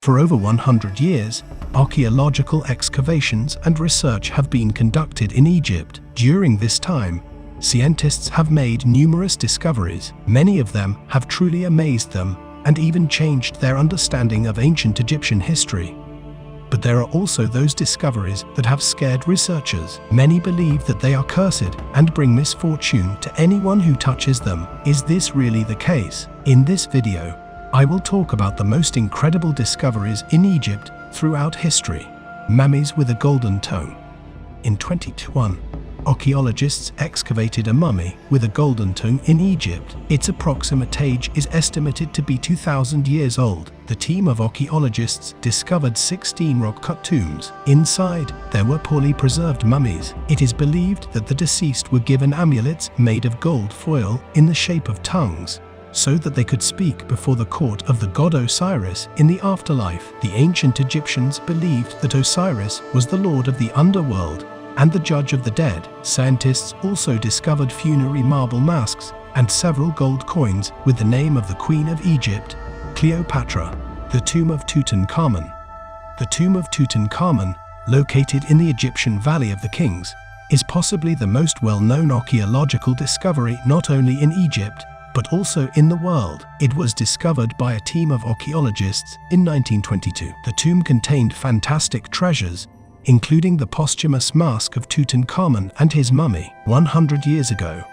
For over 100 years, archaeological excavations and research have been conducted in Egypt. During this time, scientists have made numerous discoveries. Many of them have truly amazed them and even changed their understanding of ancient Egyptian history. But there are also those discoveries that have scared researchers. Many believe that they are cursed and bring misfortune to anyone who touches them. Is this really the case? In this video, I will talk about the most incredible discoveries in Egypt throughout history. Mummies with a golden tomb. In 2021, archaeologists excavated a mummy with a golden tomb in Egypt. Its approximate age is estimated to be 2,000 years old. The team of archaeologists discovered 16 rock-cut tombs. Inside, there were poorly preserved mummies. It is believed that the deceased were given amulets made of gold foil in the shape of tongues, so that they could speak before the court of the god Osiris in the afterlife. The ancient Egyptians believed that Osiris was the lord of the underworld and the judge of the dead. Scientists also discovered funerary marble masks and several gold coins with the name of the Queen of Egypt, Cleopatra. The tomb of Tutankhamun. The tomb of Tutankhamun, located in the Egyptian Valley of the Kings, is possibly the most well-known archaeological discovery not only in Egypt, but also in the world. It was discovered by a team of archaeologists in 1922. The tomb contained fantastic treasures, including the posthumous mask of Tutankhamun and his mummy. 100 years ago,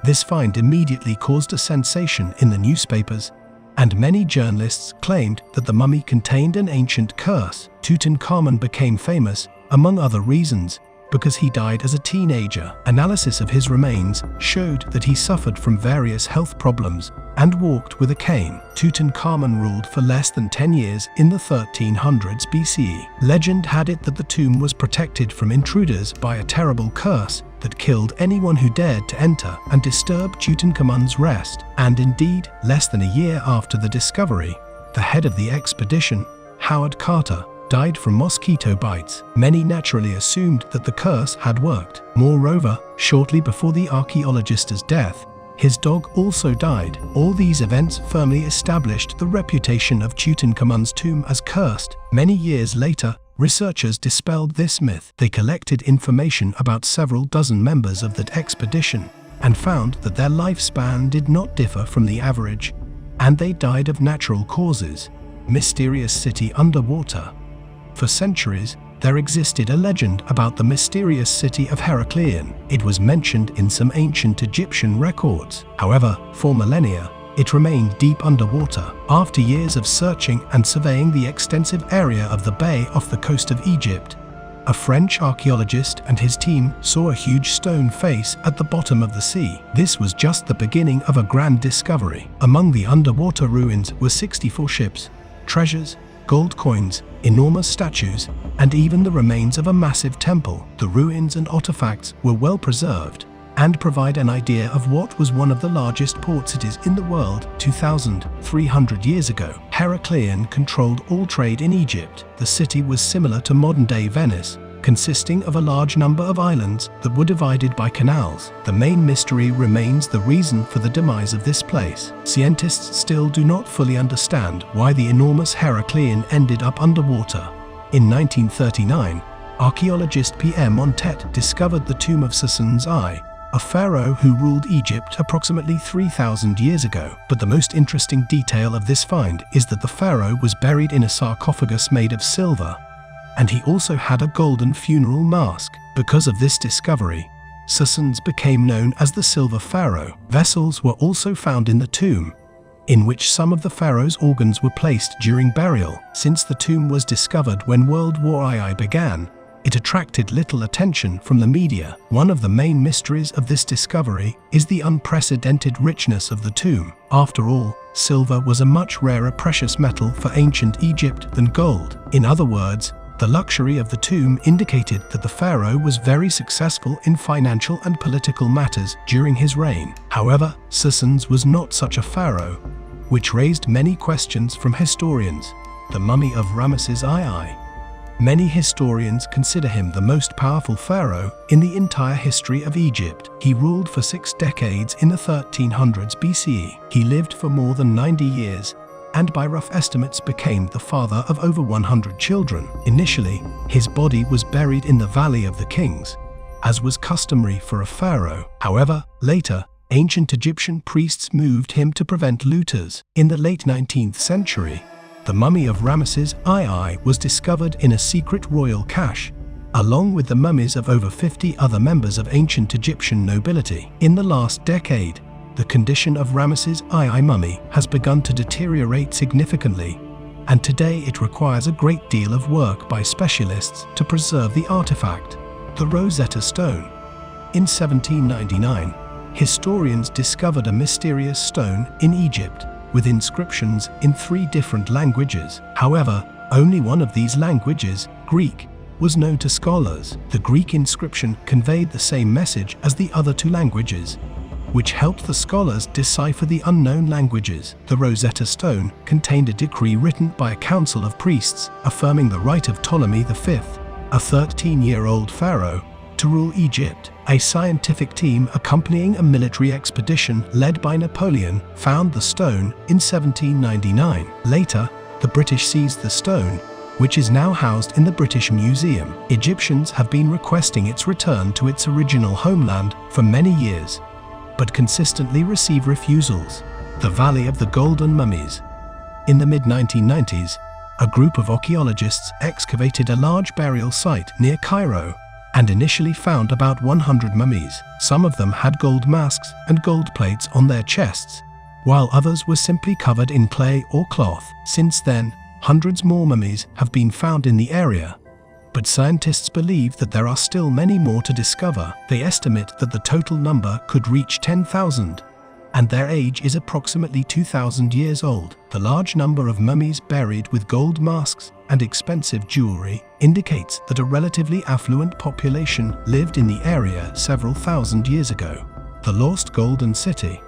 this find immediately caused a sensation in the newspapers, and many journalists claimed that the mummy contained an ancient curse. Tutankhamun became famous, among other reasons, because he died as a teenager. Analysis of his remains showed that he suffered from various health problems and walked with a cane. Tutankhamun ruled for less than 10 years in the 1300s BCE. Legend had it that the tomb was protected from intruders by a terrible curse that killed anyone who dared to enter and disturb Tutankhamun's rest. And indeed, less than a year after the discovery, the head of the expedition, Howard Carter, died from mosquito bites. Many naturally assumed that the curse had worked. Moreover, shortly before the archaeologist's death, his dog also died. All these events firmly established the reputation of Tutankhamun's tomb as cursed. Many years later, researchers dispelled this myth. They collected information about several dozen members of that expedition and found that their lifespan did not differ from the average, and they died of natural causes. Mysterious city underwater. For centuries, there existed a legend about the mysterious city of Heracleion. It was mentioned in some ancient Egyptian records. However, for millennia, it remained deep underwater. After years of searching and surveying the extensive area of the bay off the coast of Egypt, a French archaeologist and his team saw a huge stone face at the bottom of the sea. This was just the beginning of a grand discovery. Among the underwater ruins were 64 ships, treasures, gold coins, enormous statues, and even the remains of a massive temple. The ruins and artifacts were well preserved and provide an idea of what was one of the largest port cities in the world. 2,300 years ago, Heracleion controlled all trade in Egypt. The city was similar to modern-day Venice, consisting of a large number of islands that were divided by canals. The main mystery remains the reason for the demise of this place. Scientists still do not fully understand why the enormous Heracleion ended up underwater. In 1939, archaeologist P.M. Montet discovered the tomb of Sesen's Eye, a pharaoh who ruled Egypt approximately 3,000 years ago. But the most interesting detail of this find is that the pharaoh was buried in a sarcophagus made of silver, and he also had a golden funeral mask. Because of this discovery, Sesens became known as the Silver Pharaoh. Vessels were also found in the tomb, in which some of the pharaoh's organs were placed during burial. Since the tomb was discovered when World War II began, it attracted little attention from the media. One of the main mysteries of this discovery is the unprecedented richness of the tomb. After all, silver was a much rarer precious metal for ancient Egypt than gold. In other words, the luxury of the tomb indicated that the pharaoh was very successful in financial and political matters during his reign. However, Sesens was not such a pharaoh, which raised many questions from historians. The mummy of Ramesses II. Many historians consider him the most powerful pharaoh in the entire history of Egypt. He ruled for 6 decades in the 1300s BCE. He lived for more than 90 years and by rough estimates became the father of over 100 children. Initially, his body was buried in the Valley of the Kings, as was customary for a pharaoh. However, later, ancient Egyptian priests moved him to prevent looters. In the late 19th century, the mummy of Ramesses II was discovered in a secret royal cache, along with the mummies of over 50 other members of ancient Egyptian nobility. In the last decade, the condition of Ramesses II mummy has begun to deteriorate significantly, and today it requires a great deal of work by specialists to preserve the artifact. The Rosetta Stone. In 1799, historians discovered a mysterious stone in Egypt with inscriptions in 3 different languages. However, only one of these languages, Greek, was known to scholars. The Greek inscription conveyed the same message as the other 2 languages, which helped the scholars decipher the unknown languages. The Rosetta Stone contained a decree written by a council of priests affirming the right of Ptolemy V, a 13-year-old pharaoh, to rule Egypt. A scientific team accompanying a military expedition led by Napoleon found the stone in 1799. Later, the British seized the stone, which is now housed in the British Museum. Egyptians have been requesting its return to its original homeland for many years, but consistently receive refusals. The Valley of the Golden Mummies. In the mid-1990s, a group of archaeologists excavated a large burial site near Cairo and initially found about 100 mummies. Some of them had gold masks and gold plates on their chests, while others were simply covered in clay or cloth. Since then, hundreds more mummies have been found in the area, but scientists believe that there are still many more to discover. They estimate that the total number could reach 10,000, and their age is approximately 2,000 years old. The large number of mummies buried with gold masks and expensive jewelry indicates that a relatively affluent population lived in the area several thousand years ago. The Lost Golden City.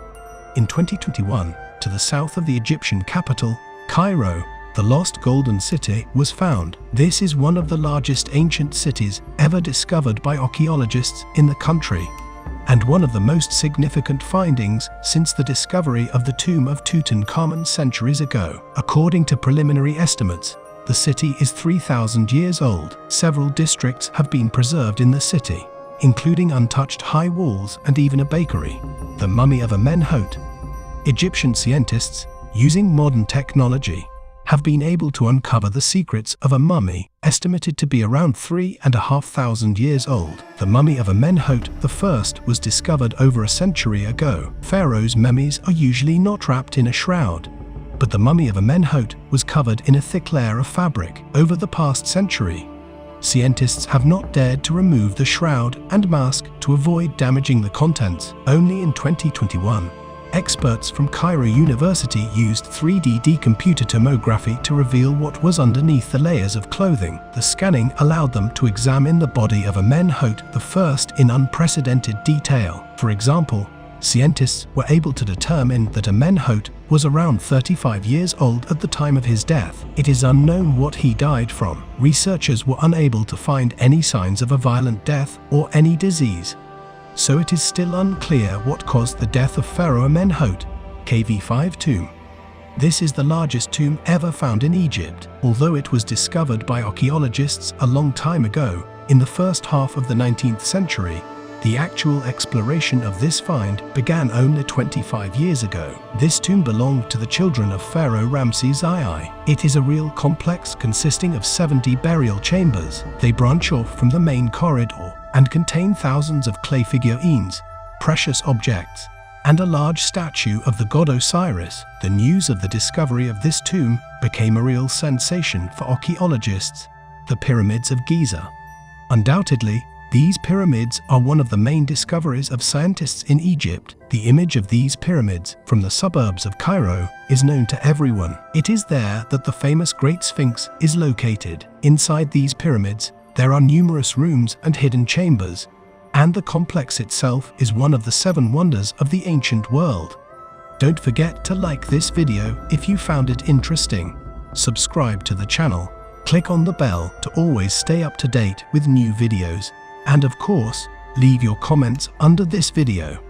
In 2021, to the south of the Egyptian capital, Cairo, the Lost Golden City was found. This is one of the largest ancient cities ever discovered by archaeologists in the country, and one of the most significant findings since the discovery of the tomb of Tutankhamun centuries ago. According to preliminary estimates, the city is 3,000 years old. Several districts have been preserved in the city, including untouched high walls and even a bakery. The mummy of Amenhotep. Egyptian scientists, using modern technology, have been able to uncover the secrets of a mummy estimated to be around 3,500 years old. The mummy of Amenhotep I was discovered over a century ago. Pharaoh's mummies are usually not wrapped in a shroud, but the mummy of Amenhotep was covered in a thick layer of fabric. Over the past century, scientists have not dared to remove the shroud and mask to avoid damaging the contents. Only in 2021, experts from Cairo University used 3D computer tomography to reveal what was underneath the layers of clothing. The scanning allowed them to examine the body of Amenhotep I in unprecedented detail. For example, scientists were able to determine that Amenhotep was around 35 years old at the time of his death. It is unknown what he died from. Researchers were unable to find any signs of a violent death or any disease, so it is still unclear what caused the death of Pharaoh Amenhotep. KV5 tomb. This is the largest tomb ever found in Egypt. Although it was discovered by archaeologists a long time ago, in the first half of the 19th century, the actual exploration of this find began only 25 years ago. This tomb belonged to the children of Pharaoh Ramesses II. It is a real complex consisting of 70 burial chambers. They branch off from the main corridor and contain thousands of clay figurines, precious objects, and a large statue of the god Osiris. The news of the discovery of this tomb became a real sensation for archaeologists. The Pyramids of Giza. Undoubtedly, these pyramids are one of the main discoveries of scientists in Egypt. The image of these pyramids from the suburbs of Cairo is known to everyone. It is there that the famous Great Sphinx is located. Inside these pyramids, there are numerous rooms and hidden chambers, and the complex itself is one of the 7 wonders of the ancient world. Don't forget to like this video if you found it interesting. Subscribe to the channel, click on the bell to always stay up to date with new videos, and of course, leave your comments under this video.